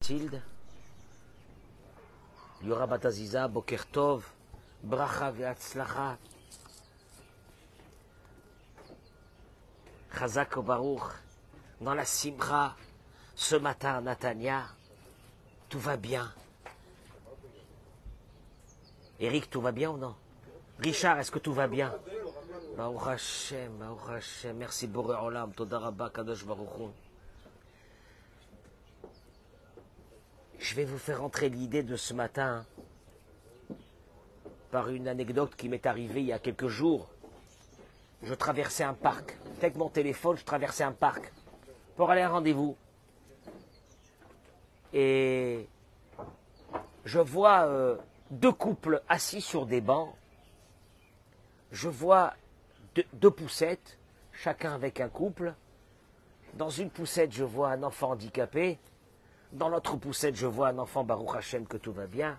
Tilde, Yora Bataziza, Boker Tov, Bracha Ve'atzlacha, Chazak Baruch, dans la Simcha, ce matin, Natania, tout va bien. Eric, tout va bien ou non? Richard, est-ce que tout va bien? Baruch Hashem, merci Boré Olam, Toda Rabba, Kadosh Baruch Hu. Je vais vous faire entrer l'idée de ce matin par une anecdote qui m'est arrivée il y a quelques jours. Je traversais un parc. Avec mon téléphone, je traversais un parc pour aller à un rendez-vous. Et je vois deux couples assis sur des bancs. Je vois deux poussettes, chacun avec un couple. Dans une poussette, je vois un enfant handicapé. Dans l'autre poussette, je vois un enfant, Baruch Hashem, que tout va bien.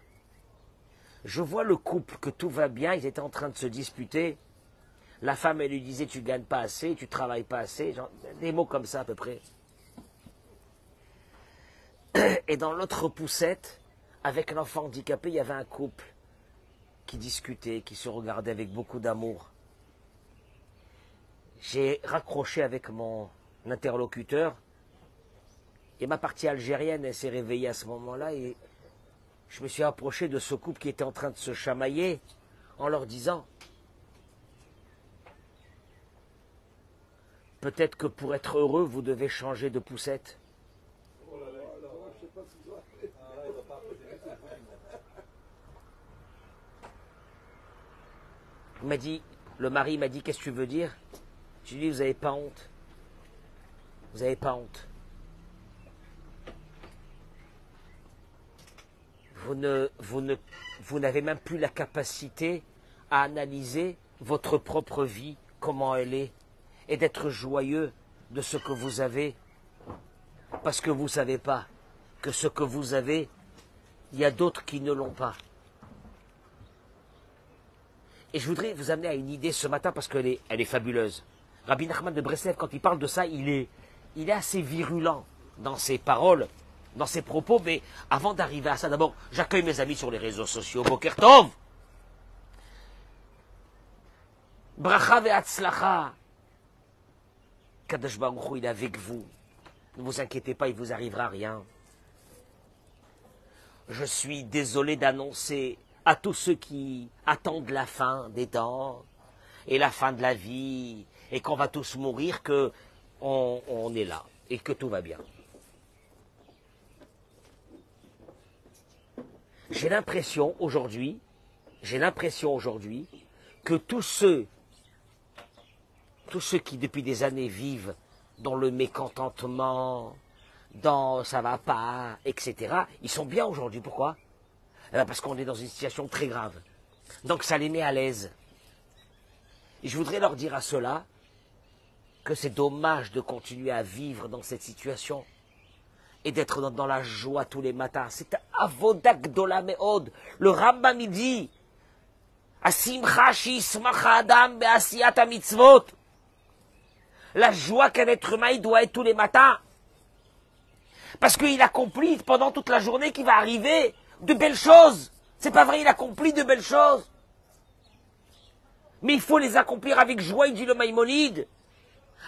Je vois le couple, que tout va bien. Ils étaient en train de se disputer. La femme, elle lui disait, tu gagnes pas assez, tu travailles pas assez. Genre, des mots comme ça, à peu près. Et dans l'autre poussette, avec l'enfant handicapé, il y avait un couple qui discutait, qui se regardait avec beaucoup d'amour. J'ai raccroché avec mon interlocuteur. Et ma partie algérienne, elle s'est réveillée à ce moment-là et je me suis approché de ce couple qui était en train de se chamailler en leur disant « Peut-être que pour être heureux, vous devez changer de poussette. » Il m'a dit, le mari m'a dit « Qu'est-ce que tu veux dire ?» Je lui ai dit « Vous n'avez pas honte. Vous n'avez pas honte. Vous n'avez même plus la capacité à analyser votre propre vie, comment elle est, et d'être joyeux de ce que vous avez, parce que vous ne savez pas que ce que vous avez, il y a d'autres qui ne l'ont pas. Et je voudrais vous amener à une idée ce matin, parce qu'elle est fabuleuse. Rabbi Nachman de Breslev, quand il parle de ça, il est assez virulent dans ses paroles, dans ses propos, mais avant d'arriver à ça, d'abord, j'accueille mes amis sur les réseaux sociaux. Boker Tov! Bracha ve'atzlacha! Kadosh Baruch Hu, il est avec vous. Ne vous inquiétez pas, il ne vous arrivera rien. Je suis désolé d'annoncer à tous ceux qui attendent la fin des temps et la fin de la vie et qu'on va tous mourir que on est là et que tout va bien. J'ai l'impression aujourd'hui que tous ceux qui depuis des années vivent dans le mécontentement, dans ça va pas, etc., ils sont bien aujourd'hui. Pourquoi? Parce qu'on est dans une situation très grave. Donc ça les met à l'aise. Et je voudrais leur dire à ceux-là que c'est dommage de continuer à vivre dans cette situation et d'être dans la joie tous les matins. C'est avoda gdola meod. Le Rambam il dit Asimcha shismacha adam be'asiyat mitzvot. La joie qu'un être humain il doit être tous les matins. Parce qu'il accomplit pendant toute la journée qu'il va arriver de belles choses. C'est pas vrai, il accomplit de belles choses. Mais il faut les accomplir avec joie, il dit le Maïmonide.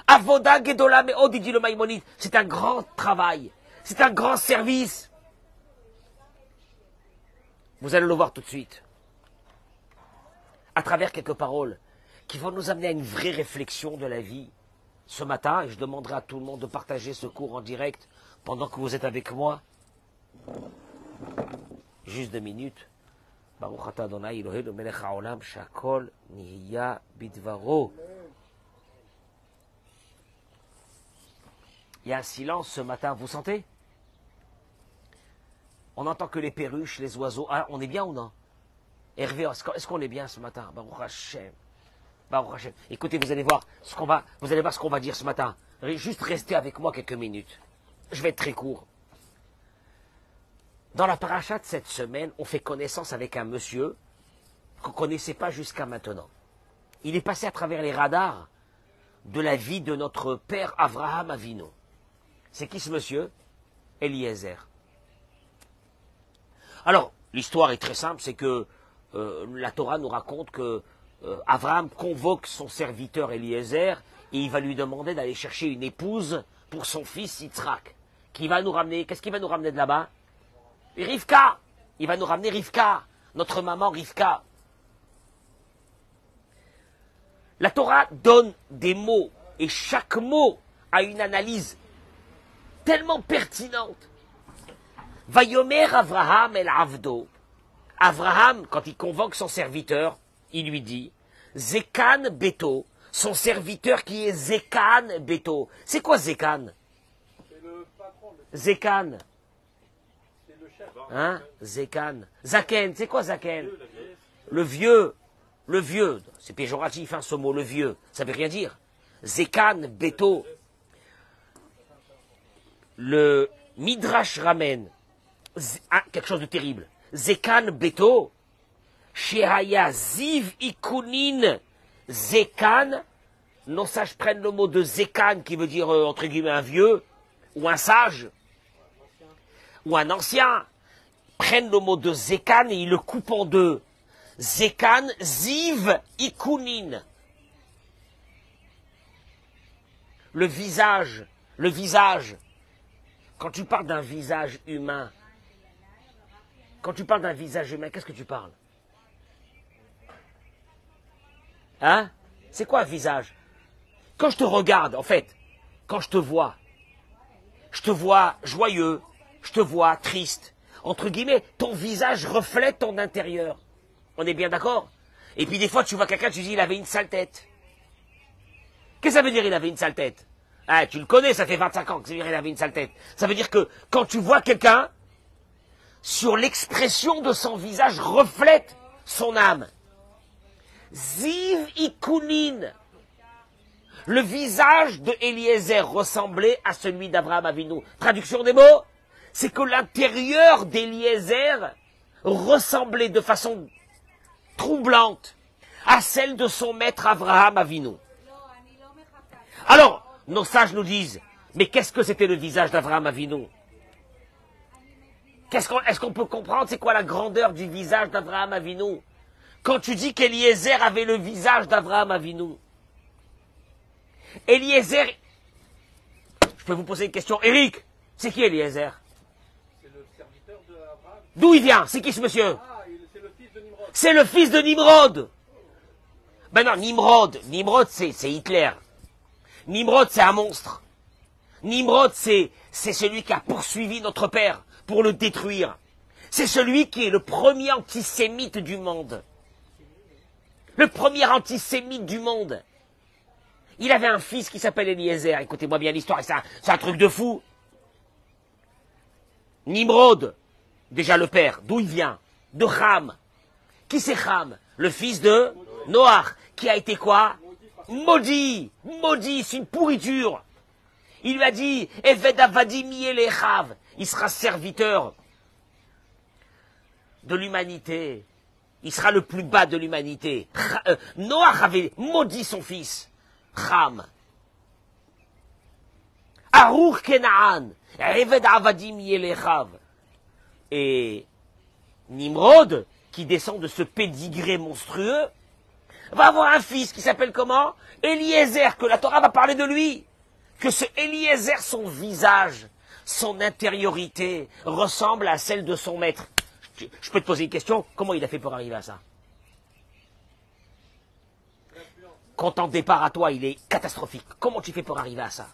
Avoda gedola meod, il dit le Maïmonide. C'est un grand travail. C'est un grand service. Vous allez le voir tout de suite. À travers quelques paroles qui vont nous amener à une vraie réflexion de la vie. Ce matin, et je demanderai à tout le monde de partager ce cours en direct pendant que vous êtes avec moi. Juste 2 minutes. Baruch atah Adonai Eloheinu melech haolam shakol nihiya bidvaro. Il y a un silence ce matin, vous sentez? On entend que les perruches, les oiseaux. Ah, on est bien ou non? Hervé, est-ce qu'on est bien ce matin? Baruch Hashem. Baruch Hashem. Écoutez, vous allez voir ce qu'on va dire ce matin. Juste restez avec moi quelques minutes. Je vais être très court. Dans la paracha de cette semaine, on fait connaissance avec un monsieur qu'on ne connaissait pas jusqu'à maintenant. Il est passé à travers les radars de la vie de notre père Avraham Avinu. C'est qui ce monsieur? Eliezer. Alors, l'histoire est très simple, c'est que la Torah nous raconte que Abraham convoque son serviteur Eliezer et il va lui demander d'aller chercher une épouse pour son fils Yitzhak, qui va nous ramener, qu'est-ce qu'il va nous ramener de là-bas? Rivka. Il va nous ramener Rivka, notre maman Rivka. La Torah donne des mots et chaque mot a une analyse tellement pertinente. Vayomer Avraham el Avdo. Avraham, quand il convoque son serviteur, il lui dit Zekan Beto, son serviteur qui est Zekan Beto. C'est quoi Zekan? C'est le patron. Zekan. C'est le chef. Hein? Zekan. Zaken, c'est quoi Zaken? Le vieux. Le vieux. C'est péjoratif, hein, ce mot, le vieux. Ça veut rien dire. Zekan Beto. Le Midrash ramène quelque chose de terrible. Zekan Beto, Shehaya Ziv Ikunin Zekan, nos sages prennent le mot de Zekan qui veut dire entre guillemets un vieux, ou un sage, ou un ancien, prennent le mot de Zekan et ils le coupent en deux. Zekan Ziv Ikunin. Le visage, quand tu parles d'un visage humain, qu'est-ce que tu parles? Hein? C'est quoi un visage? Quand je te regarde, en fait, quand je te vois joyeux, je te vois triste. Entre guillemets, ton visage reflète ton intérieur. On est bien d'accord? Et puis des fois, tu vois quelqu'un, tu dis, il avait une sale tête. Qu'est-ce que ça veut dire, il avait une sale tête? Ah, tu le connais, ça fait 25 ans que ça veut dire, il avait une sale tête. Ça veut dire que quand tu vois quelqu'un, sur l'expression de son visage reflète son âme. Ziv Ikunin. Le visage de Eliezer ressemblait à celui d'Abraham Avinu. Traduction des mots, c'est que l'intérieur d'Eliezer ressemblait de façon troublante à celle de son maître Abraham Avinu. Alors, nos sages nous disent, mais qu'est-ce que c'était le visage d'Abraham Avinu? Est-ce qu'on peut comprendre c'est quoi la grandeur du visage d'Abraham Avinu? Quand tu dis qu'Eliezer avait le visage d'Abraham Avinu. Eliezer, je peux vous poser une question. Eric, c'est qui Eliezer? C'est le serviteur d'Abraham. D'où il vient? C'est qui ce monsieur? Ah, c'est le fils de Nimrod. C'est le fils de Nimrod. Ben non, Nimrod c'est Hitler. Nimrod c'est un monstre. Nimrod c'est celui qui a poursuivi notre père pour le détruire. C'est celui qui est le premier antisémite du monde. Le premier antisémite du monde. Il avait un fils qui s'appelle Eliezer. Écoutez-moi bien l'histoire, c'est un truc de fou. Nimrod, déjà le père, d'où il vient? De Ham. Qui c'est Ham? Le fils de Noach, qui a été quoi? Maudit. Maudit, c'est une pourriture. Il lui a dit, Eved avadim yelechav. Il sera serviteur de l'humanité. Il sera le plus bas de l'humanité. Noach avait maudit son fils. Ham. Arour Kenaan. Eved avadim yelechav. Et Nimrod, qui descend de ce pédigré monstrueux, va avoir un fils qui s'appelle comment? Eliezer, que la Torah va parler de lui. Que ce Eliezer, son visage, son intériorité, ressemble à celle de son maître. Je peux te poser une question, comment il a fait pour arriver à ça? Quand ton départ à toi, il est catastrophique, comment tu fais pour arriver à ça?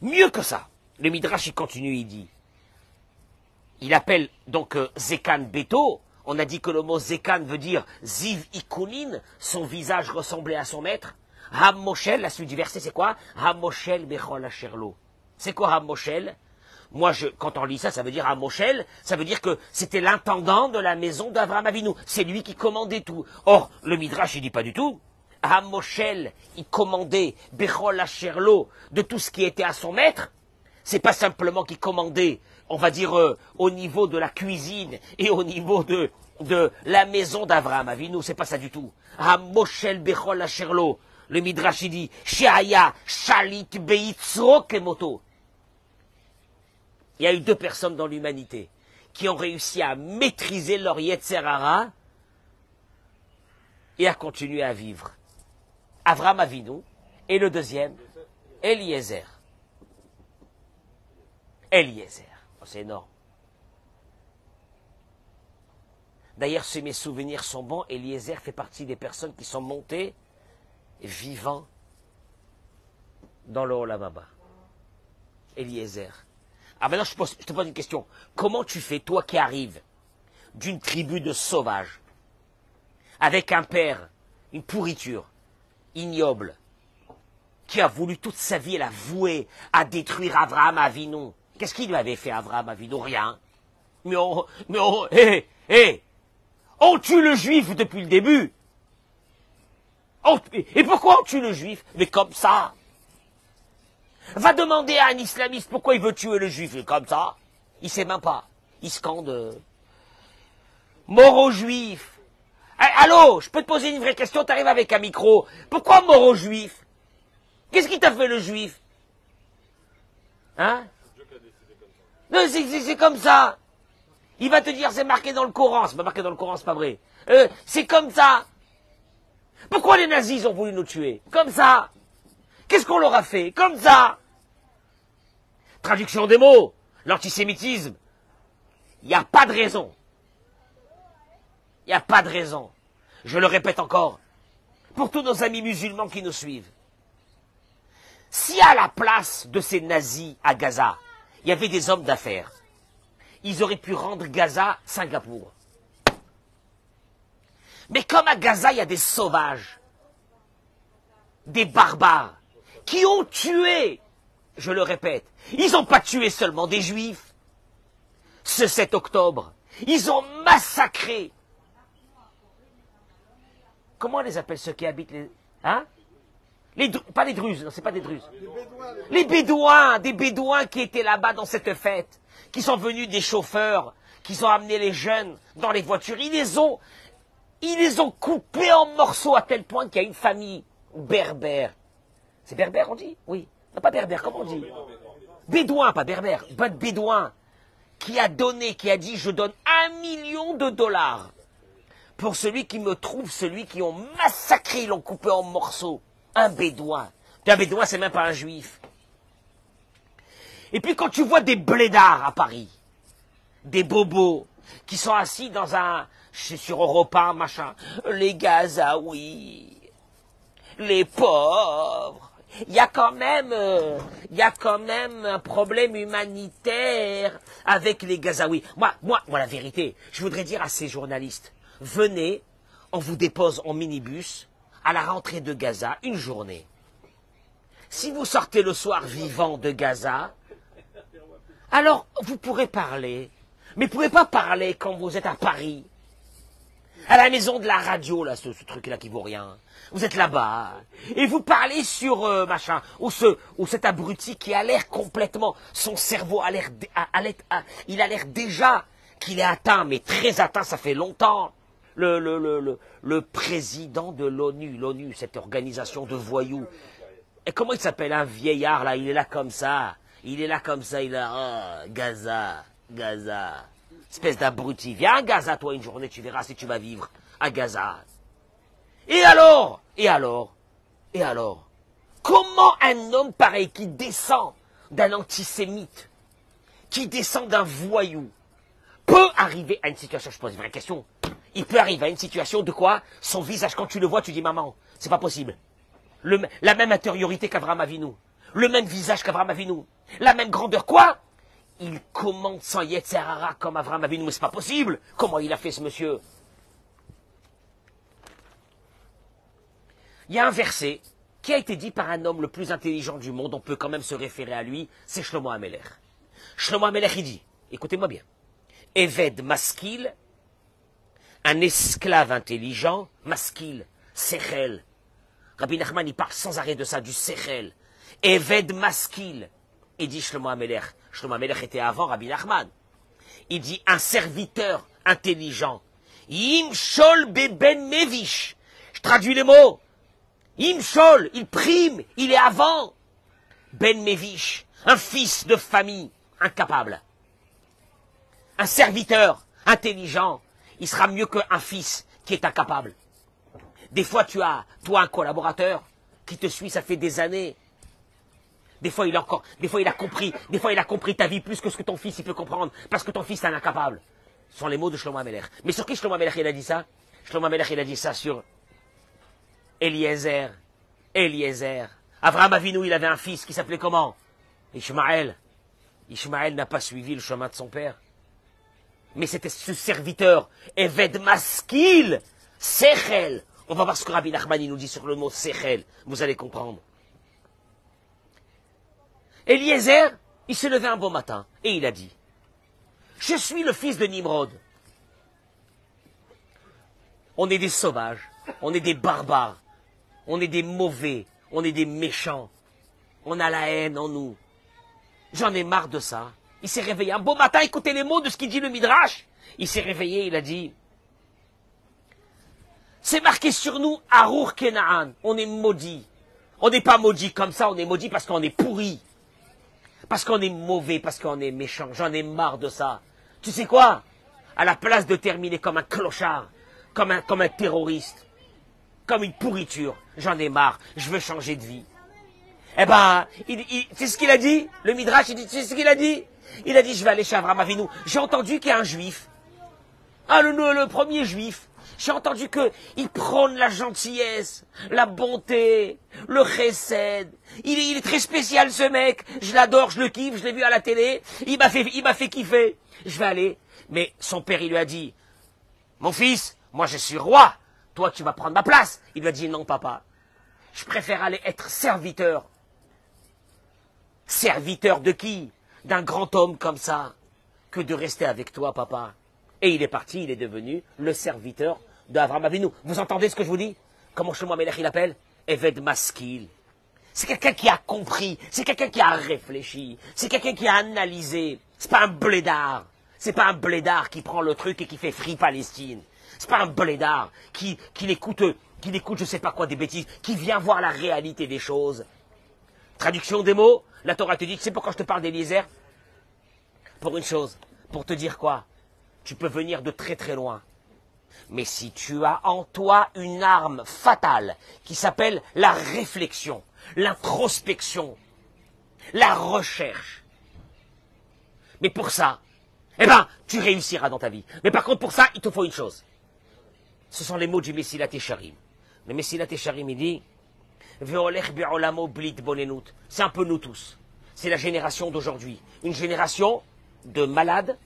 Mieux que ça, le Midrash, il continue, il dit, il appelle donc Zekan Beto. On a dit que le mot Zekan veut dire Ziv Ikunin, son visage ressemblait à son maître. Hamoshel, la suite du verset, c'est quoi? Hamoshel Bechol Asherlo. C'est quoi Hamoshel? Moi, quand on lit ça, ça veut dire Hamoshel, ça veut dire que c'était l'intendant de la maison d'Abraham Avinu. C'est lui qui commandait tout. Or, le Midrash, il dit pas du tout. Hamoshel, il commandait Bechol Asherlo de tout ce qui était à son maître. C'est pas simplement qu'il commandait, on va dire, au niveau de la cuisine et au niveau de la maison d'Abraham Avinu. C'est pas ça du tout. Hamoshel Bechol Asherlo. Le Midrash dit, Sheaya Shalit Beitzro Kemoto. Il y a eu deux personnes dans l'humanité. qui ont réussi à maîtriser leur Yetzer Hara et à continuer à vivre. Avraham Avinu et le deuxième, Eliezer. Eliezer, oh, c'est énorme. D'ailleurs, si mes souvenirs sont bons, Eliezer fait partie des personnes qui sont montées vivant dans le Olam Haba. Eliezer. Ah maintenant, je te pose une question. Comment tu fais, toi qui arrives d'une tribu de sauvages, avec un père, une pourriture, ignoble, qui a voulu toute sa vie la vouer à détruire Avraham Avinu. Qu'est-ce qu'il lui avait fait, Avraham Avinu? Rien. On tue le juif depuis le début. Et pourquoi on tue le juif? Mais comme ça. Va demander à un islamiste pourquoi il veut tuer le juif. Comme ça. Il sait même pas. Il scande. Mort aux juifs. Allô, je peux te poser une vraie question, t'arrives avec un micro. Pourquoi mort aux juifs? Qu'est-ce qui t'a fait le juif? Hein? Non, c'est comme ça. Il va te dire c'est marqué dans le Coran. C'est pas marqué dans le Coran, c'est pas vrai. C'est comme ça. Pourquoi les nazis ont voulu nous tuer? Comme ça. Qu'est-ce qu'on leur a fait? Comme ça. Traduction des mots. L'antisémitisme. Il n'y a pas de raison. Il n'y a pas de raison. Je le répète encore. Pour tous nos amis musulmans qui nous suivent. Si à la place de ces nazis à Gaza, il y avait des hommes d'affaires, ils auraient pu rendre Gaza Singapour. Mais comme à Gaza, il y a des sauvages, des barbares, qui ont tué, je le répète, ils n'ont pas tué seulement des juifs. Ce 7 octobre, ils ont massacré. Comment on les appelle ceux qui habitent les... Hein? Pas les Druzes, non, c'est pas des Druzes. Les Bédouins, des Bédouins qui étaient là-bas dans cette fête, qui sont venus des chauffeurs, qui ont amené les jeunes dans les voitures. Ils les ont coupés en morceaux à tel point qu'il y a une famille berbère. C'est berbère, on dit? Oui. Non, pas berbère, comment on dit? Bédouin, pas berbère. Bédouin, qui a dit, je donne $1 million pour celui qui me trouve, celui qui ont massacré, ils l'ont coupé en morceaux. Un bédouin. Un bédouin, c'est même pas un juif. Et puis quand tu vois des blédards à Paris, des bobos, qui sont assis dans sur Europe 1, machin, les Gazaouis, les pauvres, il y a quand même un problème humanitaire avec les Gazaouis. Moi, la vérité, je voudrais dire à ces journalistes, venez, on vous dépose en minibus à la rentrée de Gaza, une journée. Si vous sortez le soir vivant de Gaza, alors vous pourrez parler. Mais vous ne pouvez pas parler quand vous êtes à Paris, à la maison de la radio, là, ce truc-là qui vaut rien. Vous êtes là-bas, et vous parlez sur machin, ou cet abruti qui a l'air complètement, son cerveau il a l'air déjà qu'il est atteint, mais très atteint, ça fait longtemps. Le président de l'ONU, cette organisation de voyous. Et comment il s'appelle, un vieillard, là, il est là comme ça. Il est là, Gaza. Espèce d'abruti. Viens à Gaza, toi, une journée, tu verras si tu vas vivre à Gaza. Et alors? Comment un homme pareil qui descend d'un antisémite, qui descend d'un voyou, peut arriver à une situation, je pose une vraie question, il peut arriver à une situation de quoi? Son visage, quand tu le vois, tu dis, maman, c'est pas possible. La même intériorité qu'Avraham Avinu, le même visage qu'Avraham Avinu, la même grandeur, quoi? Il commande sans Yetzer Hara comme Avraham Avinu, mais c'est pas possible. Comment il a fait ce monsieur? Il y a un verset qui a été dit par un homme le plus intelligent du monde, on peut quand même se référer à lui, c'est Shlomo HaMelech. Shlomo HaMelech, il dit, écoutez-moi bien, Eved Maskil, un esclave intelligent, Maskil, Sechel. Rabbi Nachman, il parle sans arrêt de ça, du Sechel. Eved Maskil. Il dit Shlomo HaMelech. Shlomo HaMelech était avant Rabbi Nachman. Il dit un serviteur intelligent. Imshol beben mevish. Je traduis les mots. Imshol, il prime, il est avant. Ben mevish, un fils de famille incapable. Un serviteur intelligent, il sera mieux qu'un fils qui est incapable. Des fois, tu as, toi, un collaborateur qui te suit, ça fait des années. Des fois, il a compris ta vie plus que ce que ton fils, il peut comprendre, parce que ton fils est un incapable. Ce sont les mots de Shlomo HaMelech. Mais sur qui Shlomo HaMelech, il a dit ça? Shlomo HaMelech, il a dit ça sur Eliezer. Avraham Avinu, il avait un fils qui s'appelait comment? Ishmaël. Ishmaël n'a pas suivi le chemin de son père. Mais c'était ce serviteur, Eved Maskil, Sechel. On va voir ce que Rabbi Nachman nous dit sur le mot Sechel. Vous allez comprendre. Eliezer, il s'est levé un beau matin et il a dit, je suis le fils de Nimrod. On est des sauvages, on est des barbares, on est des mauvais, on est des méchants. On a la haine en nous. J'en ai marre de ça. Il s'est réveillé un beau matin, écoutez les mots de ce qu'il dit le Midrash. Il s'est réveillé, il a dit, c'est marqué sur nous, Arur Kenaan, on est maudit. On n'est pas maudit comme ça, on est maudit parce qu'on est pourri. Parce qu'on est mauvais, parce qu'on est méchant. J'en ai marre de ça. Tu sais quoi? À la place de terminer comme un clochard, comme un terroriste, comme une pourriture, j'en ai marre, je veux changer de vie. Eh ben, c'est ce qu'il a dit? Le Midrash, il dit, c'est ce qu'il a dit? Il a dit, je vais aller chez Avraham Avinu. J'ai entendu qu'il y a un juif. Ah, le premier juif. J'ai entendu qu'il prône la gentillesse, la bonté, le chesed. Il est très spécial, ce mec. Je l'adore, je le kiffe, je l'ai vu à la télé. Il m'a fait kiffer. Je vais aller. Mais son père, il lui a dit, mon fils, moi je suis roi. Toi, tu vas prendre ma place. Il lui a dit, non, papa. Je préfère aller être serviteur. Serviteur de qui? D'un grand homme comme ça, que de rester avec toi, papa. Et il est parti, il est devenu le serviteur d'Avraham Avinu. Vous entendez ce que je vous dis? Comment Shlomo HaMelech il appelle? Eved Maskil. C'est quelqu'un qui a compris, c'est quelqu'un qui a réfléchi, c'est quelqu'un qui a analysé. C'est pas un blédard. C'est pas un blédard qui prend le truc et qui fait Free Palestine. C'est pas un blédard qui écoute je sais pas quoi des bêtises, qui vient voir la réalité des choses. Traduction des mots, la Torah te dit, tu sais pourquoi je te parle d'Eliezer? Pour une chose, pour te dire quoi? Tu peux venir de très très loin. Mais si tu as en toi une arme fatale qui s'appelle la réflexion, l'introspection, la recherche, mais pour ça, eh ben, tu réussiras dans ta vie. Mais par contre, pour ça, il te faut une chose. Ce sont les mots du Messilat Yesharim. Le Messilat Yesharim, il dit, Ve'olech be'olamo blit bonenut. C'est un peu nous tous. C'est la génération d'aujourd'hui. Une génération de malades.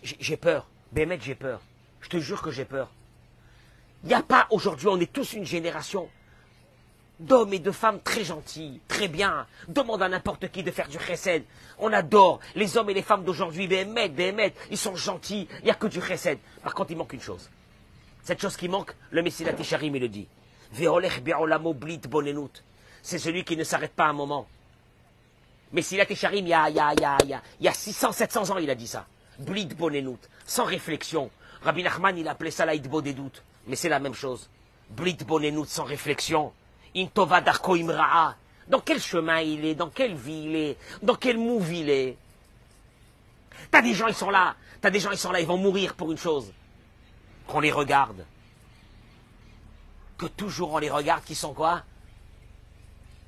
J'ai peur. Bémet, j'ai peur. Je te jure que j'ai peur. Il n'y a pas aujourd'hui, on est tous une génération d'hommes et de femmes très gentils, très bien. Demande à n'importe qui de faire du chesed. On adore les hommes et les femmes d'aujourd'hui. Bémet, ils sont gentils. Il n'y a que du chesed. Par contre, il manque une chose. Cette chose qui manque, le Messilat Yesharim, il le dit. Ve'olech be'olamo blit bonenut. C'est celui qui ne s'arrête pas un moment. Messilat Yesharim, il y a 600, 700 ans, il a dit ça. Blit bonenut, sans réflexion. Rabbi Nachman, il appelait ça la hitbo des doutes. Mais c'est la même chose. Blit bonenut, sans réflexion. Intova darko imra'a. Dans quel chemin il est, dans quelle vie il est, dans quel move il est. T'as des gens, ils sont là, ils vont mourir pour une chose. Qu'on les regarde. Que toujours on les regarde, qui sont quoi?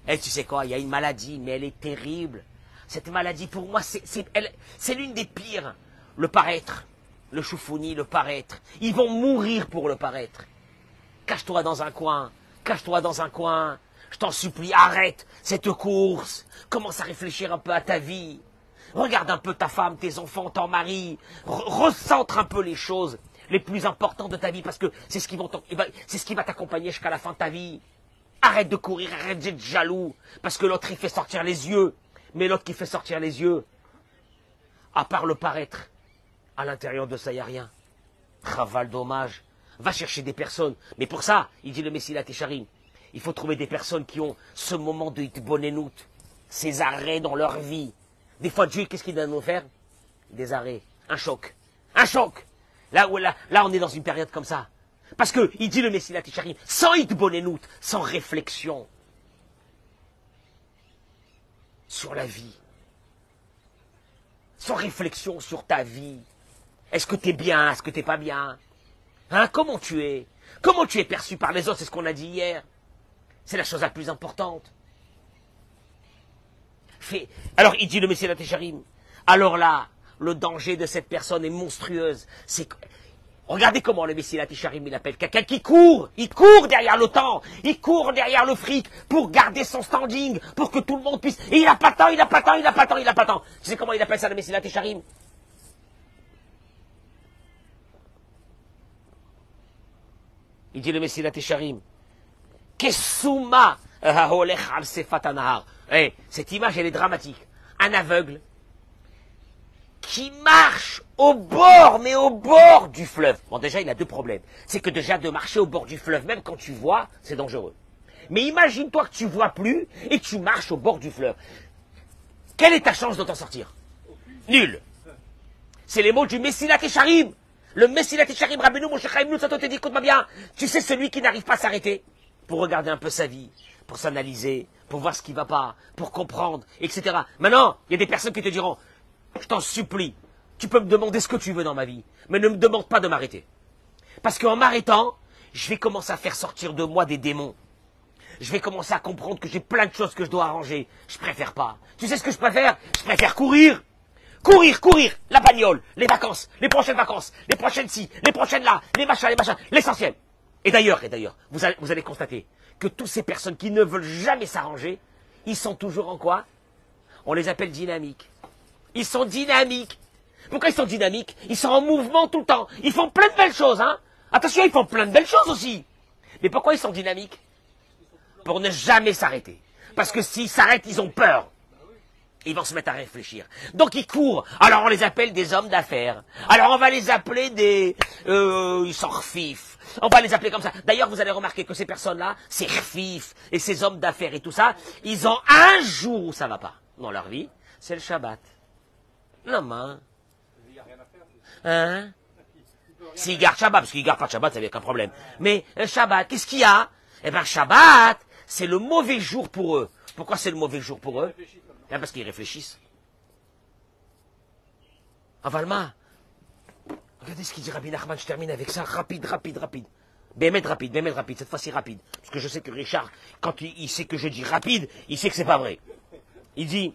Et tu sais quoi, il y a une maladie, mais elle est terrible. Cette maladie, pour moi, c'est l'une des pires. Le paraître, le choufouni, le paraître. Ils vont mourir pour le paraître. Cache-toi dans un coin, je t'en supplie, arrête cette course. Commence à réfléchir un peu à ta vie. Regarde un peu ta femme, tes enfants, ton mari. Recentre un peu les choses les plus importantes de ta vie, parce que c'est ce qui va t'accompagner jusqu'à la fin de ta vie. Arrête de courir, arrête d'être jaloux, parce que l'autre, il fait sortir les yeux. Mais l'autre qui fait sortir les yeux, à part le paraître, à l'intérieur de ça, il n'y a rien. Raval, dommage. Va chercher des personnes. Mais pour ça, il dit le Messilat Yesharim, il faut trouver des personnes qui ont ce moment de hitbonenut, ces arrêts dans leur vie. Des fois, Dieu, qu'est-ce qu'il doit nous faire? Des arrêts. Un choc. Un choc. Là, on est dans une période comme ça. Parce que, il dit le Messilat Yesharim, sans hitbonenut, sans réflexion sur la vie. sans réflexion sur ta vie. Est-ce que tu es bien? Est-ce que tu n'es pas bien? Hein? Comment tu es? Comment tu es perçu par les autres? C'est ce qu'on a dit hier. C'est la chose la plus importante. Alors, il dit le Messie Técharim. Alors là, le danger de cette personne est monstrueuse. Regardez comment le Messie Técharim, il appelle quelqu'un qui court. Il court derrière le temps. Il court derrière le fric pour garder son standing, pour que tout le monde puisse. Et il n'a pas le temps, il n'a pas le temps, il n'a pas le temps, il n'a pas le temps. Tu sais comment il appelle ça le Messie Técharim? Il dit le Messie Técharim. Kesuma haolech al sefat hanahar. Cette image, elle est dramatique. Un aveugle qui marche au bord, mais au bord du fleuve. Bon, déjà, il a deux problèmes. C'est que déjà, de marcher au bord du fleuve, même quand tu vois, c'est dangereux. Mais imagine-toi que tu vois plus et que tu marches au bord du fleuve. Quelle est ta chance de t'en sortir? Nulle. C'est les mots du Messilat Técharim. Le Messilat Técharim, Rabbeinu Moshe Chaim Luzzatto te dit, écoute-moi bien, tu sais celui qui n'arrive pas à s'arrêter pour regarder un peu sa vie, pour s'analyser, pour voir ce qui ne va pas, pour comprendre, etc. Maintenant, il y a des personnes qui te diront, je t'en supplie, tu peux me demander ce que tu veux dans ma vie, mais ne me demande pas de m'arrêter. Parce qu'en m'arrêtant, je vais commencer à faire sortir de moi des démons. Je vais commencer à comprendre que j'ai plein de choses que je dois arranger. Je préfère pas. Tu sais ce que je préfère? Je préfère courir. Courir, courir, la bagnole, les vacances, les prochaines ci, les prochaines là, les machins, l'essentiel. Et d'ailleurs, vous allez constater que toutes ces personnes qui ne veulent jamais s'arranger, ils sont toujours en quoi? On les appelle dynamiques. Ils sont dynamiques. Pourquoi ils sont dynamiques? Ils sont en mouvement tout le temps. Ils font plein de belles choses, hein. Attention, ils font plein de belles choses aussi. Mais pourquoi ils sont dynamiques? Pour ne jamais s'arrêter. Parce que s'ils s'arrêtent, ils ont peur. Ils vont se mettre à réfléchir. Donc ils courent. Alors on les appelle des hommes d'affaires. Alors on va les appeler des... ils sont refifs. On va les appeler comme ça. D'ailleurs, vous allez remarquer que ces personnes-là, ces refifs et ces hommes d'affaires et tout ça, ils ont un jour où ça va pas dans leur vie, c'est le Shabbat. Non, mais... Il n'y a rien à faire. Hein? S'ils gardent Shabbat, parce qu'ils gardent pas de Shabbat, ça n'a aucun problème. Mais Shabbat, qu'est-ce qu'il y a? Eh bien, Shabbat, c'est le mauvais jour pour eux. Pourquoi c'est le mauvais jour pour eux? Parce qu'ils réfléchissent. Avalma, regardez ce qu'il dit Rabbi Nachman, je termine avec ça, rapide. Bémet rapide, cette fois-ci rapide. Parce que je sais que Richard, quand il sait que je dis rapide, il sait que c'est pas vrai. Il dit...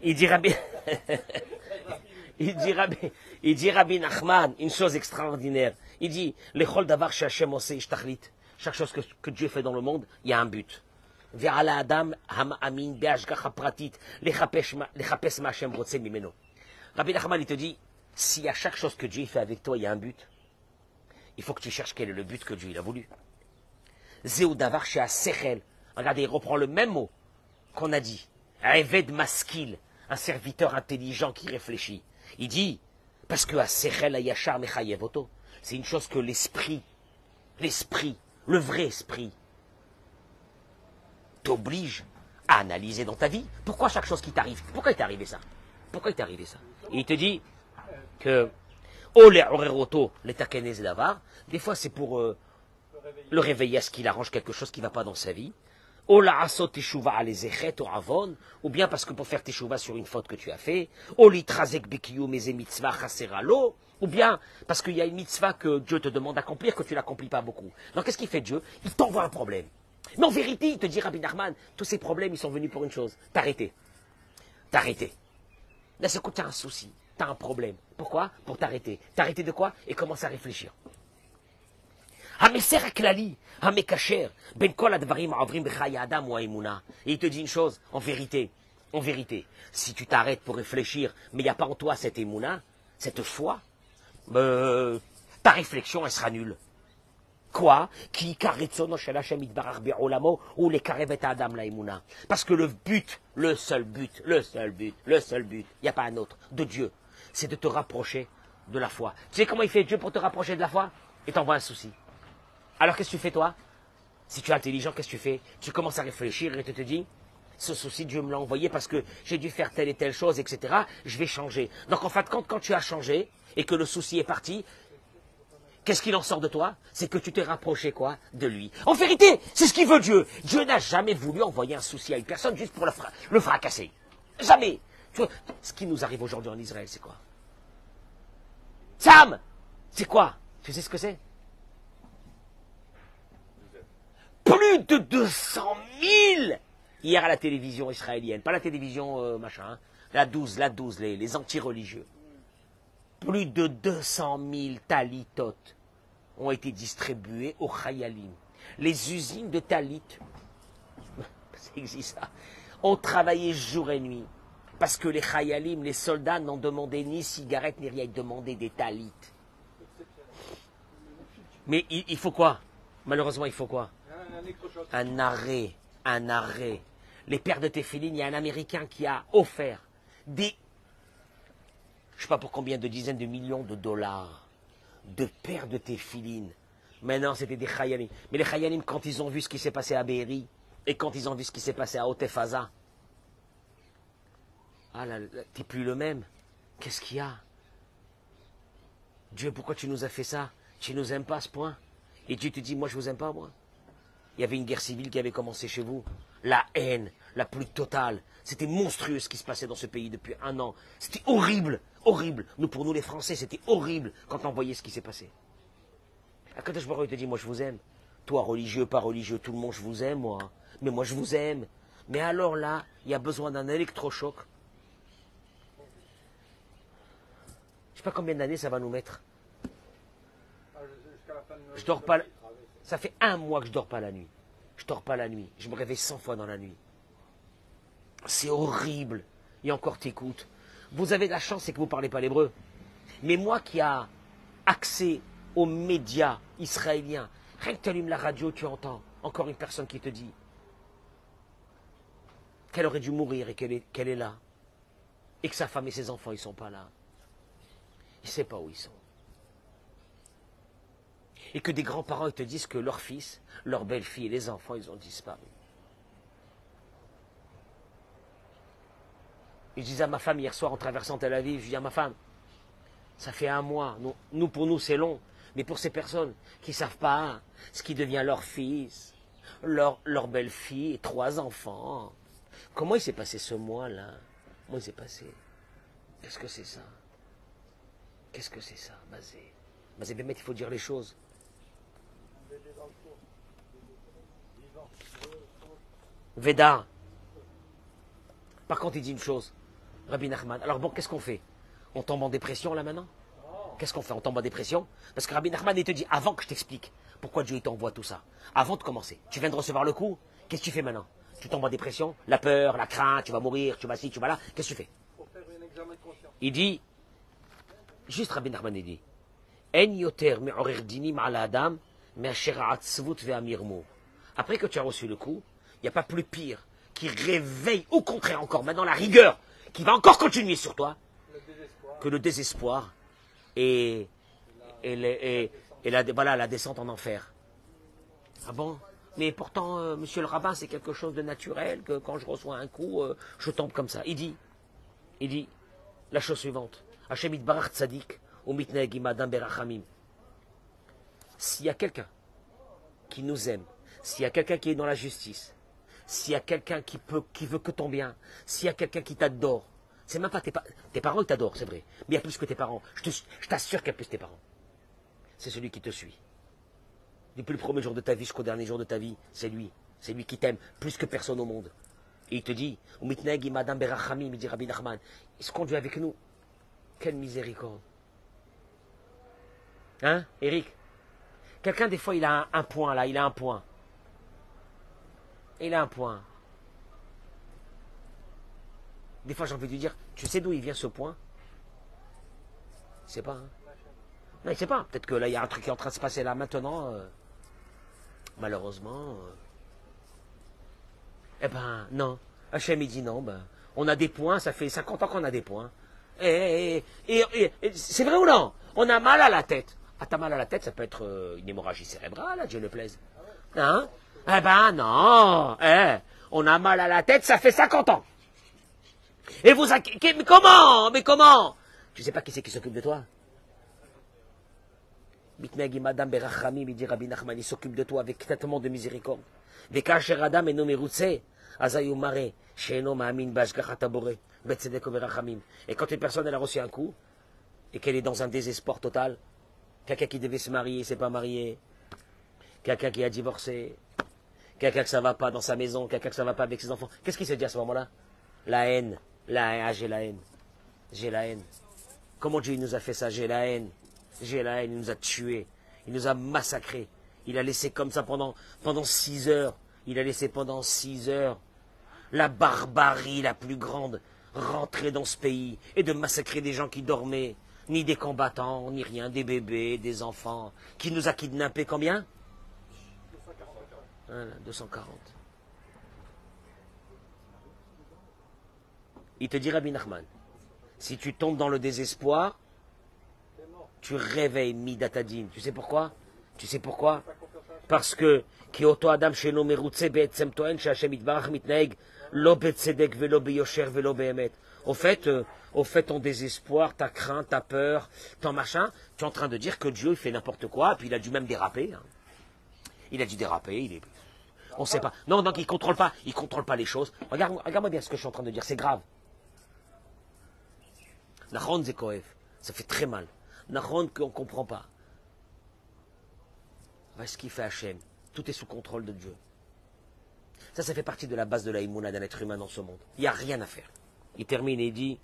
Il dit Rabbi... il dit Rabbi Nachman, une chose extraordinaire. Il dit, Lechol davar she'Hashem oseh ish tachlit. Chaque chose que Dieu fait dans le monde, il y a un but. Rabbi Nachman, il te dit, si à chaque chose que Dieu fait avec toi, il y a un but, il faut que tu cherches quel est le but que Dieu il a voulu. Regardez, il reprend le même mot qu'on a dit. Eved maskil, un serviteur intelligent qui réfléchit. Il dit, parce que c'est une chose que l'esprit, le vrai esprit, t'oblige à analyser dans ta vie. Pourquoi chaque chose qui t'arrive? Pourquoi il t'est arrivé ça? Et il te dit que des fois c'est pour le réveiller à ce qu'il arrange quelque chose qui ne va pas dans sa vie. Ou bien parce que pour faire teshuva sur une faute que tu as fait, ou bien parce qu'il y a une mitzvah que Dieu te demande d'accomplir, que tu n'accomplis pas beaucoup. Donc qu'est-ce qu'il fait Dieu? Il t'envoie un problème. Mais en vérité, il te dit, Rabbi Nachman, tous ces problèmes, ils sont venus pour une chose, t'arrêter. Là, c'est quand tu as un souci, tu as un problème. Pourquoi? Pour t'arrêter. T'arrêter de quoi? Et commencer à réfléchir. Et il te dit une chose, en vérité, si tu t'arrêtes pour réfléchir, mais il n'y a pas en toi cette émouna, cette foi, ta réflexion, elle sera nulle. Quoi? Parce que le seul but, il n'y a pas un autre, de Dieu, c'est de te rapprocher de la foi. Tu sais comment il fait Dieu pour te rapprocher de la foi? Il t'envoie un souci. Alors qu'est-ce que tu fais toi? Si tu es intelligent, qu'est-ce que tu fais? Tu commences à réfléchir et tu te dis, ce souci, Dieu me l'a envoyé parce que j'ai dû faire telle et telle chose, etc. Je vais changer. Donc en fin de compte, quand tu as changé et que le souci est parti, qu'est-ce qu'il en sort de toi? C'est que tu t'es rapproché quoi? De lui. En vérité, c'est ce qu'il veut Dieu. Dieu n'a jamais voulu envoyer un souci à une personne juste pour le fracasser. Jamais. Tu vois, ce qui nous arrive aujourd'hui en Israël, c'est quoi? Sam, c'est quoi? Tu sais ce que c'est? Plus de 200 000 hier à la télévision israélienne, pas la télévision machin, hein, la 12, les anti-religieux. Plus de 200 000 talitot ont été distribués aux Chayalim. Les usines de talit, ça existe ça, ont travaillé jour et nuit. Parce que les Chayalim, les soldats, n'en demandaient ni cigarettes ni rien, ils demandaient des talit. Mais il faut quoi? Malheureusement, il faut quoi? Un arrêt, un arrêt. Les paires de téphilines, il y a un Américain qui a offert des, je ne sais pas pour combien de dizaines de millions de dollars, de paires de téphilines. Maintenant, c'était des Chayalim. Mais les Chayalim, quand ils ont vu ce qui s'est passé à Be'eri, et quand ils ont vu ce qui s'est passé à Otefaza, ah là, t'es plus le même. Qu'est-ce qu'il y a? Dieu, pourquoi tu nous as fait ça? Tu nous aimes pas à ce point? Et Dieu te dit, moi je vous aime pas, moi. Il y avait une guerre civile qui avait commencé chez vous. La haine, la plus totale. C'était monstrueux ce qui se passait dans ce pays depuis un an. C'était horrible, horrible. Pour nous les Français, c'était horrible quand on voyait ce qui s'est passé. Akadosh Baruch Hu te dit, moi je vous aime. Toi, religieux, pas religieux, tout le monde, je vous aime, moi. Mais moi je vous aime. Mais alors là, il y a besoin d'un électrochoc. Je ne sais pas combien d'années ça va nous mettre. Je dors pas. Ça fait un mois que je dors pas la nuit. Je dors pas la nuit. Je me réveille 100 fois dans la nuit. C'est horrible. Et encore t'écoutes. Vous avez de la chance, c'est que vous ne parlez pas l'hébreu. Mais moi qui a accès aux médias israéliens, rien que tu allumes la radio, tu entends encore une personne qui te dit qu'elle aurait dû mourir et qu'elle est là. Et que sa femme et ses enfants, ils ne sont pas là. Il ne sait pas où ils sont. Et que des grands-parents ils te disent que leurs fils, leurs belles-filles et les enfants, ils ont disparu. Je disais à ma femme hier soir en traversant Tel Aviv, je dis à ma femme, ça fait un mois, nous pour nous c'est long, mais pour ces personnes qui ne savent pas ce qui devient leur fils, leur belle-fille et 3 enfants, comment il s'est passé ce mois-là? Comment il s'est passé? Qu'est-ce que c'est ça? Qu'est-ce que c'est ça, Mazé? Mazé Bémet, il faut dire les choses. Veda. Par contre, il dit une chose, Rabbi Nachman. Alors bon, qu'est-ce qu'on fait? On tombe en dépression là maintenant? Qu'est-ce qu'on fait? On tombe en dépression? Parce que Rabbi Nachman, il te dit, avant que je t'explique pourquoi Dieu t'envoie tout ça, avant de commencer, tu viens de recevoir le coup, qu'est-ce que tu fais maintenant? Tu tombes en dépression? La peur, la crainte, tu vas mourir, tu vas ci, tu vas là, qu'est-ce que tu fais? Il dit, juste Rabbi Nachman, il dit, En yoter me'orer dinim ala adam me'asher ha'atzvut ve'amirmur. Après que tu as reçu le coup, il n'y a pas plus pire qui réveille, au contraire encore maintenant, la rigueur, qui va encore continuer sur toi, que le désespoir et la descente en enfer. Ah bon? Mais pourtant, monsieur le rabbin, c'est quelque chose de naturel, que quand je reçois un coup, je tombe comme ça. Il dit la chose suivante. Hashem itbarach tzadik, ou mitneg imadam berachamim. S'il y a quelqu'un qui nous aime, s'il y a quelqu'un qui est dans la justice, s'il y a quelqu'un qui veut que ton bien, s'il y a quelqu'un qui t'adore, c'est même pas tes parents ils t'adorent, c'est vrai, mais il y a plus que tes parents. Je t'assure qu'il y a plus que tes parents. C'est celui qui te suit. Depuis le premier jour de ta vie jusqu'au dernier jour de ta vie, c'est lui. C'est lui qui t'aime plus que personne au monde. Et il te dit, Umitneg imadam berachamim, il dit Rabbi Nachman, il se conduit avec nous. Quelle miséricorde. Hein, Eric? Quelqu'un, des fois, il a un point, là, il a un point. Il a un point. Des fois, j'ai envie de lui dire, tu sais d'où il vient ce point? Il ne sait pas, hein? Non, il ne sait pas. Peut-être que là, il y a un truc qui est en train de se passer là, maintenant. Malheureusement. Eh ben, non. Hachem, il dit non, ben, on a des points, ça fait 50 ans qu'on a des points. Et c'est vrai ou non? On a mal à la tête. Ah, t'as mal à la tête, ça peut être une hémorragie cérébrale, Dieu le plaise. Hein? Eh ben non. On a mal à la tête, ça fait 50 ans. Et vous inquiétez, mais comment? Mais comment? Tu sais pas qui c'est qui s'occupe de toi? Mitnagi Madame Berachamim, il dit Rabbi Nachman, il s'occupe de toi avec tellement de miséricorde. Vekacher Adam et nommé Routse, Azayou Mare, Sheno Ma'amin Bashgachat Abore. Betzedek overachamim. Et quand une personne elle a reçu un coup, et qu'elle est dans un désespoir total, quelqu'un qui devait se marier, s'est pas marié, quelqu'un qui a divorcé, quelqu'un que ça va pas dans sa maison, quelqu'un que ça va pas avec ses enfants, qu'est-ce qu'il se dit à ce moment-là? La haine. J'ai la haine. J'ai la haine. Comment Dieu nous a fait ça? J'ai la haine. J'ai la haine. Il nous a tués. Il nous a massacrés. Il a laissé comme ça pendant 6 heures. Il a laissé pendant 6 heures la barbarie la plus grande rentrer dans ce pays et de massacrer des gens qui dormaient, ni des combattants, ni rien, des bébés, des enfants, qui nous a kidnappés combien? 240. Il te dit Rabbi Nachman, si tu tombes dans le désespoir, tu réveilles Midatadin. Tu sais pourquoi? Tu sais pourquoi? Parce que Kioto Adam Sheno Merutze Be'etzem Toen She'Hashem Yitbarach Mitnaeg Lo Betzedek Velo Beyosher Velo Be'emet. Au fait, ton désespoir, ta crainte, ta peur, ton machin, tu es en train de dire que Dieu il fait n'importe quoi, et puis il a dû même déraper. Hein. Il a dû déraper, on ne sait pas. Non, donc il contrôle pas les choses. Regarde-moi bien ce que je suis en train de dire, c'est grave. Nachon Zekoev, ça fait très mal. Nachon qu'on ne comprend pas. Voilà ce qu'il fait Hachem. Tout est sous contrôle de Dieu. Ça fait partie de la base de la Imouna d'un être humain dans ce monde. Il n'y a rien à faire. Il termine et il dit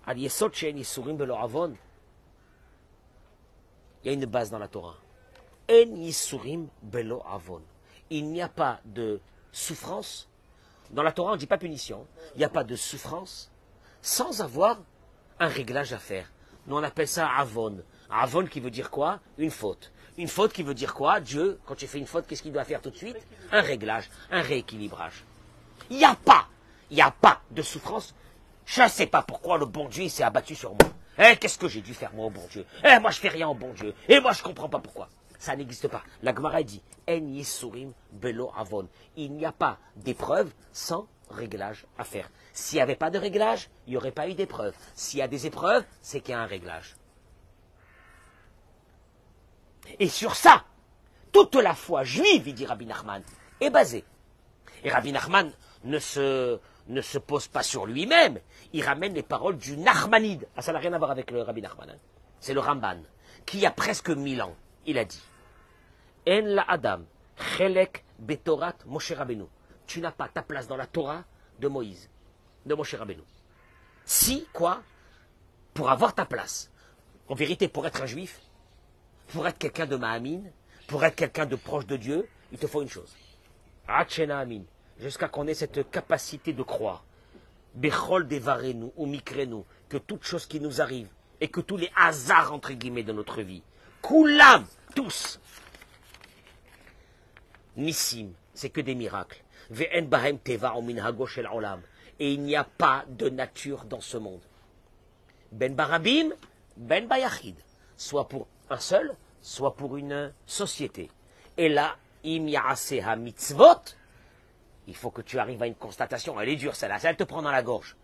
Al Yesod She'en Yisurim Belo Avon. Il y a une base dans la Torah. En Yisurim Belo Avon. Il n'y a pas de souffrance. Dans la Torah, on ne dit pas punition. Il n'y a pas de souffrance sans avoir un réglage à faire. Nous, on appelle ça Avon. Avon qui veut dire quoi? Une faute. Une faute qui veut dire quoi? Dieu, quand tu fais une faute, qu'est-ce qu'il doit faire tout de suite? Un réglage, un rééquilibrage. Il n'y a pas de souffrance. Je ne sais pas pourquoi le bon Dieu s'est abattu sur moi. Qu'est-ce que j'ai dû faire moi au bon Dieu? Moi je fais rien au bon Dieu. Et moi je ne comprends pas pourquoi. Ça n'existe pas. La Gemara dit En Yisurim Belo Avon. Il n'y a pas d'épreuve sans réglage à faire. S'il n'y avait pas de réglage, il n'y aurait pas eu d'épreuve. S'il y a des épreuves, c'est qu'il y a un réglage. Et sur ça, toute la foi juive, il dit Rabbi Nachman, est basée. Et Rabbi Nachman ne se pose pas sur lui-même, il ramène les paroles du Nachmanide. Ah, ça n'a rien à voir avec le Rabbi Nachman. Hein. C'est le Ramban, qui a presque 1000 ans, il a dit En la Adam, Chelek Betorat Moshe Rabbeinu. Tu n'as pas ta place dans la Torah de Moïse, de Moshe Rabbeinu. Si, quoi? Pour avoir ta place. En vérité, pour être un juif, pour être quelqu'un de Mahamin, pour être quelqu'un de proche de Dieu, il te faut une chose. Hachena Amin. Jusqu'à qu'on ait cette capacité de croire. Bechol devarenu ou mikrenu. Que toute chose qui nous arrive, et que tous les hasards, entre guillemets, de notre vie, Koulam, tous, Nissim, c'est que des miracles. Ve'en bahem teva o minhago shel olam. Et il n'y a pas de nature dans ce monde. Ben barabim, ben bayachid. Soit pour un seul, soit pour une société. Et là, im ya'aseh ha-mitzvot, il faut que tu arrives à une constatation. Elle est dure, celle-là, elle te prend dans la gorge.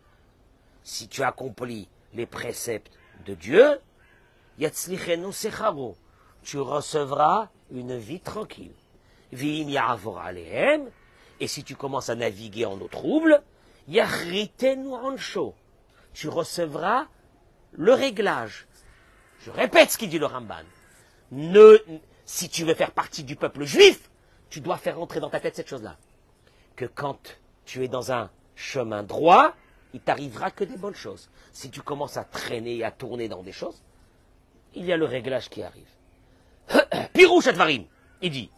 Si tu accomplis les préceptes de Dieu, yatzlichenu secharo, tu recevras une vie tranquille. V'im ya'avor alehem, et si tu commences à naviguer en eau trouble, yachritenu ansho, tu recevras le réglage. Je répète ce qu'il dit le Ramban. Si tu veux faire partie du peuple juif, tu dois faire rentrer dans ta tête cette chose-là. Que quand tu es dans un chemin droit, il t'arrivera que des bonnes choses. Si tu commences à traîner et à tourner dans des choses, il y a le réglage qui arrive. Pirouche Advarim, il dit,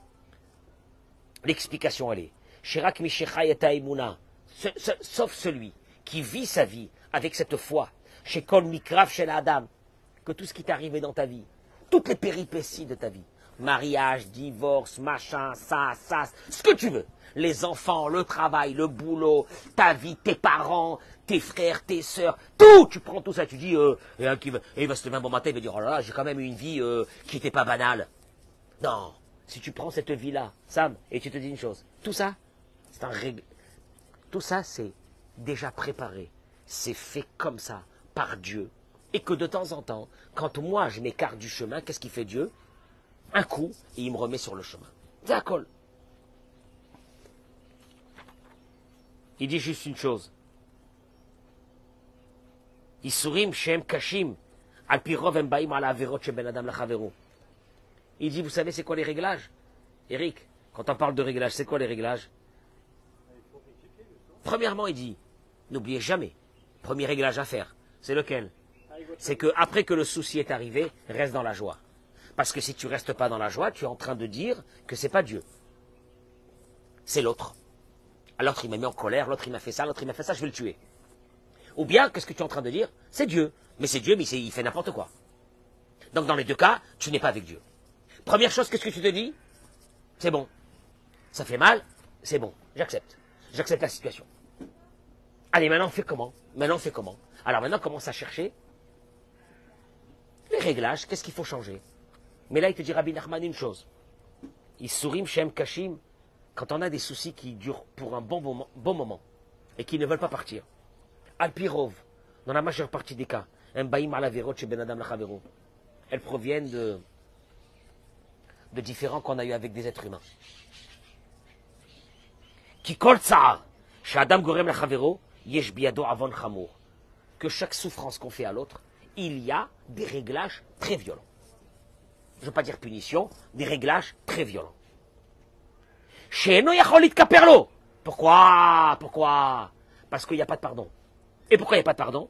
l'explication elle est, Shirak Mishechai et Taimuna, sauf celui qui vit sa vie avec cette foi, chez Kol Mikrav chez Adam, que tout ce qui t'est arrivé dans ta vie, toutes les péripéties de ta vie, mariage, divorce, machin, ça, ce que tu veux, les enfants, le travail, le boulot, ta vie, tes parents, tes frères, tes sœurs, tout, tu prends tout ça, tu dis, il va se lever un bon matin, il va dire, oh là là, j'ai quand même eu une vie qui n'était pas banale. Non, si tu prends cette vie-là, Sam, et tu te dis une chose, tout ça, tout ça, c'est déjà préparé, c'est fait comme ça, par Dieu, et que de temps en temps, quand moi je m'écarte du chemin, qu'est-ce qu'il fait Dieu? Un coup, et il me remet sur le chemin. D'accord. Il dit juste une chose. Isurim Shem Kashim. Al Pirov Embaim ala Averot Shem Ben Adam Lachavero. Il dit, vous savez, c'est quoi les réglages? Eric, quand on parle de réglages, c'est quoi les réglages? Premièrement, il dit, n'oubliez jamais, premier réglage à faire, c'est lequel? C'est que après que le souci est arrivé, reste dans la joie. Parce que si tu restes pas dans la joie, tu es en train de dire que c'est pas Dieu. C'est l'autre. L'autre, il m'a mis en colère, l'autre, il m'a fait ça, l'autre, il m'a fait ça, je vais le tuer. Ou bien, qu'est-ce que tu es en train de dire? C'est Dieu. Mais c'est Dieu, mais il fait n'importe quoi. Donc, dans les deux cas, tu n'es pas avec Dieu. Première chose, qu'est-ce que tu te dis? C'est bon. Ça fait mal, c'est bon. J'accepte. J'accepte la situation. Allez, maintenant, on fait comment? Alors, maintenant, commence à chercher les réglages. Qu'est-ce qu'il faut changer? Mais là, il te dit, Rabbi Nachman, une chose. Isurim Shem Kashim, quand on a des soucis qui durent pour un bon moment et qui ne veulent pas partir. Alpirov, dans la majeure partie des cas, Embaim ala Averot chez Ben Adam Lachavero, elles proviennent de différents qu'on a eu avec des êtres humains. Ki kol tsar, chez Adam Gorem Lachavero, yesh biado avon chamour. Que chaque souffrance qu'on fait à l'autre, il y a des réglages très violents. Je ne veux pas dire punition, des réglages très violents. Chez Eno Yacholit Kaperlo. Pourquoi? Parce qu'il n'y a pas de pardon. Et pourquoi il n'y a pas de pardon?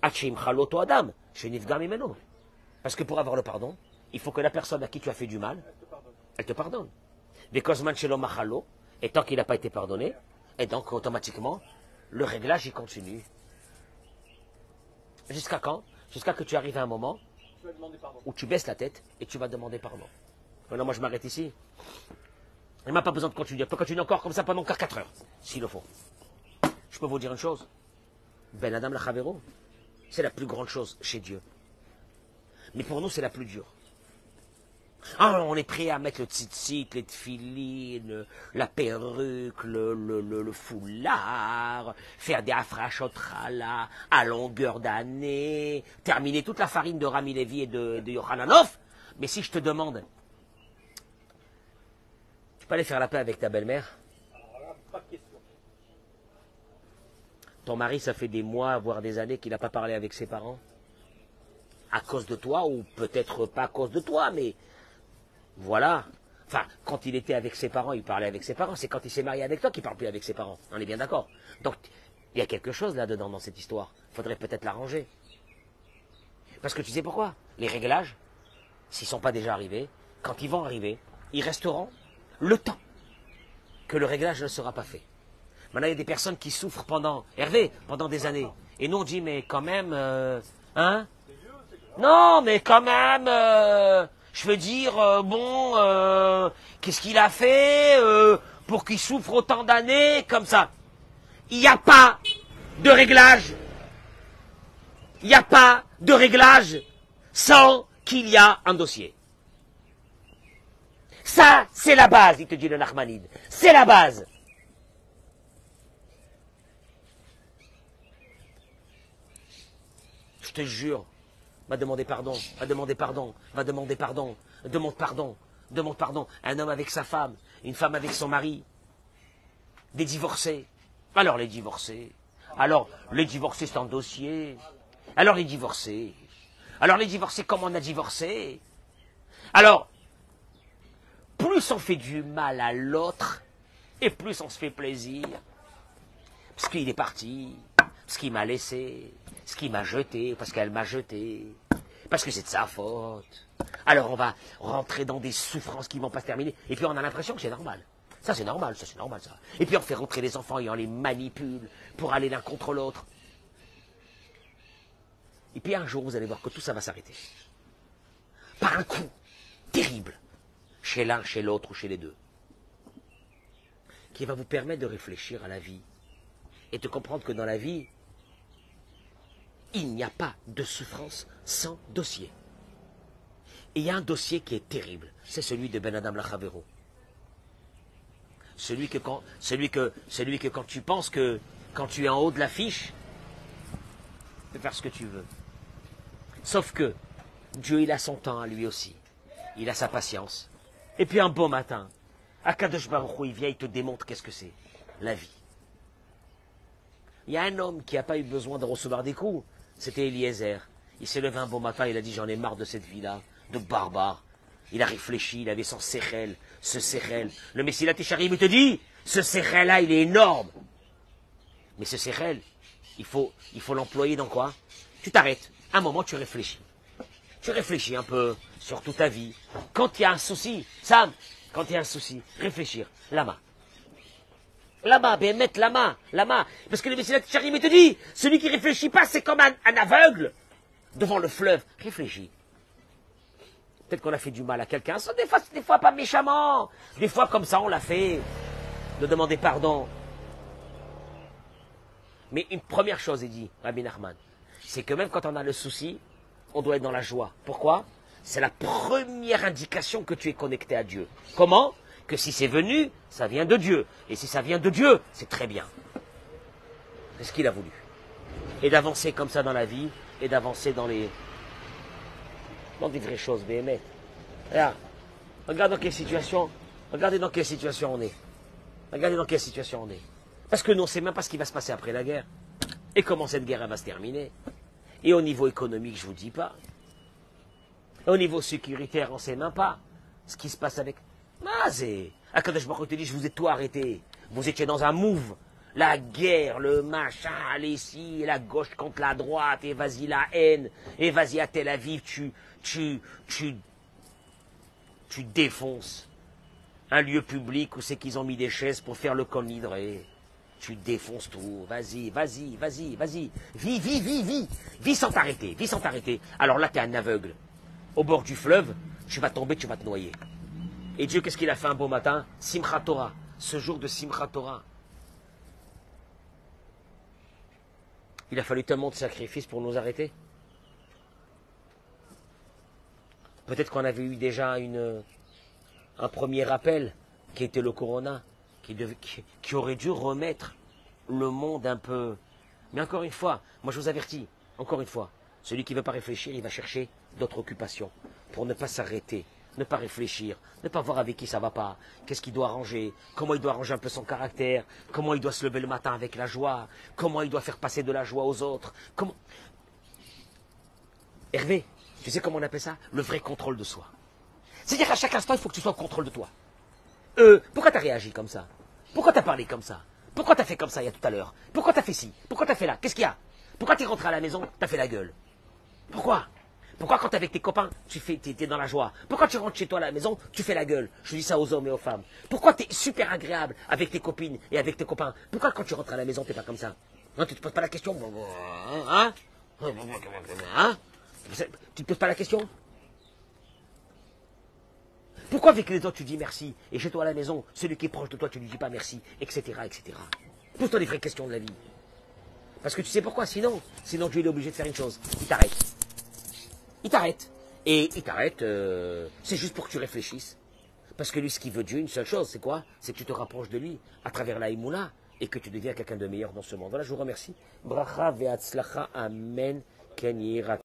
Achim Chaloto Adam, chez Nifgam Imeno. Parce que pour avoir le pardon, il faut que la personne à qui tu as fait du mal, elle te pardonne. Vekozman Shelo Machalo, et tant qu'il n'a pas été pardonné, et donc automatiquement, le réglage il continue. Jusqu'à quand? Jusqu'à que tu arrives à un moment où tu baisses la tête et tu vas demander pardon. Maintenant, moi je m'arrête ici. Il m'a pas besoin de continuer. Je peux continuer encore comme ça pendant encore 4 heures, s'il le faut. Je peux vous dire une chose. Ben Adam Lachavero, c'est la plus grande chose chez Dieu. Mais pour nous, c'est la plus dure. Ah, on est prêt à mettre le tzitzit, les tfilines, la perruque, le foulard, faire des afrachotrala à longueur d'année, terminer toute la farine de Rami Levi et de Yohananov. Mais si je te demande, tu peux aller faire la paix avec ta belle-mère? Alors là, pas de question. Ton mari, ça fait des mois, voire des années qu'il n'a pas parlé avec ses parents? À cause de toi, ou peut-être pas à cause de toi, mais voilà. Enfin, quand il était avec ses parents, il parlait avec ses parents. C'est quand il s'est marié avec toi qu'il ne parle plus avec ses parents. On est bien d'accord. Donc, il y a quelque chose là-dedans dans cette histoire. Il faudrait peut-être l'arranger. Parce que tu sais pourquoi? Les réglages, s'ils ne sont pas déjà arrivés, quand ils vont arriver, ils resteront le temps que le réglage ne sera pas fait. Maintenant, il y a des personnes qui souffrent pendant des années. Et nous, on dit, mais quand même, hein? Non, mais quand même, je veux dire, qu'est-ce qu'il a fait pour qu'il souffre autant d'années comme ça? Il n'y a pas de réglage. Il n'y a pas de réglage sans qu'il y a un dossier. Ça, c'est la base, il te dit le Nachmanide. C'est la base. Je te jure, va demander pardon, demande pardon. Un homme avec sa femme, une femme avec son mari, des divorcés. Alors les divorcés, c'est un dossier. Alors les divorcés, comment on a divorcé? Alors, plus on fait du mal à l'autre, et plus on se fait plaisir. Parce qu'il est parti, parce qu'il m'a laissé, parce qu'il m'a jeté, parce qu'elle m'a jeté, parce que c'est de sa faute. Alors on va rentrer dans des souffrances qui ne vont pas se terminer, et puis on a l'impression que c'est normal. Ça c'est normal, ça. Et puis on fait rentrer les enfants et on les manipule pour aller l'un contre l'autre. Et puis un jour, vous allez voir que tout ça va s'arrêter. Par un coup terrible, chez l'un, chez l'autre ou chez les deux, qui va vous permettre de réfléchir à la vie et de comprendre que dans la vie, il n'y a pas de souffrance sans dossier. Et il y a un dossier qui est terrible, c'est celui de Ben Adam Lachavero. Celui que quand tu penses que quand tu es en haut de l'affiche, tu peux faire ce que tu veux. Sauf que Dieu, il a son temps à lui aussi. Il a sa patience. Et puis un beau matin, Akadosh Baruch Hu, il vient, il te démontre qu'est-ce que c'est, la vie. Il y a un homme qui n'a pas eu besoin de recevoir des coups. C'était Eliezer. Il s'est levé un beau matin, il a dit, j'en ai marre de cette vie-là, de barbare. Il a réfléchi, il avait son séchel, ce séchel. Le Messie Técharim, il te dit, ce séchel-là, il est énorme. Mais ce séchel, il faut l'employer dans quoi? Tu t'arrêtes. Un moment, tu réfléchis. Tu réfléchis un peu sur toute ta vie. Quand il y a un souci, Sam, quand il y a un souci, réfléchir. Lama. Lama, Béhémet, lama. Parce que le Messie Técharim, il te dit, celui qui réfléchit pas, c'est comme un aveugle devant le fleuve. Réfléchis. Peut-être qu'on a fait du mal à quelqu'un. Des fois pas méchamment. Des fois comme ça on l'a fait. De demander pardon. Mais une première chose est dit, Rabbi Nachman, c'est que même quand on a le souci, on doit être dans la joie. Pourquoi? C'est la première indication que tu es connecté à Dieu. Comment? Que si c'est venu, ça vient de Dieu. Et si ça vient de Dieu, c'est très bien. C'est ce qu'il a voulu. Et d'avancer comme ça dans la vie, et d'avancer dans des vraies choses, Béhémet. Regarde dans quelle situation, regardez dans quelle situation on est. Regardez dans quelle situation on est. Parce que nous, on ne sait même pas ce qui va se passer après la guerre. Et comment cette guerre va se terminer. Et au niveau économique, je ne vous dis pas. Et au niveau sécuritaire, on ne sait même pas ce qui se passe avec... Mazé. Akadosh Baruch Hu te dit, je vous ai tout arrêté. Vous étiez dans un move. La guerre, le machin, allez ici, la gauche contre la droite, et vas-y la haine, et vas-y à Tel Aviv, tu défonces un lieu public où c'est qu'ils ont mis des chaises pour faire le col nidré. Tu défonces tout. Vas-y. Vis sans t'arrêter. Alors là, tu es un aveugle. Au bord du fleuve, tu vas tomber, tu vas te noyer. Et Dieu, qu'est-ce qu'il a fait un beau matin? Simchat Torah. Ce jour de Simchat Torah. Il a fallu tellement de sacrifices pour nous arrêter. Peut-être qu'on avait eu déjà un premier appel, qui était le Corona, qui aurait dû remettre le monde un peu... Mais encore une fois, moi je vous avertis, encore une fois, celui qui ne veut pas réfléchir, il va chercher d'autres occupations, pour ne pas s'arrêter, ne pas réfléchir, ne pas voir avec qui ça ne va pas, qu'est-ce qu'il doit arranger, comment il doit arranger un peu son caractère, comment il doit se lever le matin avec la joie, comment il doit faire passer de la joie aux autres, comment... Hervé, tu sais comment on appelle ça? Le vrai contrôle de soi. C'est-à-dire qu'à chaque instant, il faut que tu sois au contrôle de toi. Pourquoi tu as réagi comme ça? Pourquoi tu as parlé comme ça? Pourquoi tu as fait comme ça il y a tout à l'heure? Pourquoi tu as fait ci? Pourquoi tu as fait là? Qu'est-ce qu'il y a? Pourquoi tu es rentré à la maison, tu as fait la gueule? Pourquoi? Pourquoi quand tu es avec tes copains, tu es dans la joie? Pourquoi tu rentres chez toi à la maison, tu fais la gueule? Je dis ça aux hommes et aux femmes. Pourquoi tu es super agréable avec tes copines et avec tes copains? Pourquoi quand tu rentres à la maison, tu n'es pas comme ça? Non, tu ne te poses pas la question? Hein? Tu ne te poses pas la question? Pourquoi avec les autres tu dis merci, et chez toi à la maison, celui qui est proche de toi, tu ne lui dis pas merci, etc., etc. Pose-toi les vraies questions de la vie. Parce que tu sais pourquoi, sinon Dieu il est obligé de faire une chose, il t'arrête. Il t'arrête. Et il t'arrête, c'est juste pour que tu réfléchisses. Parce que lui, ce qu'il veut Dieu, une seule chose, c'est quoi? C'est que tu te rapproches de lui, à travers la Emouna, et que tu deviens quelqu'un de meilleur dans ce monde. Voilà, je vous remercie. Bracha ve'atzlacha, amen, ken yira.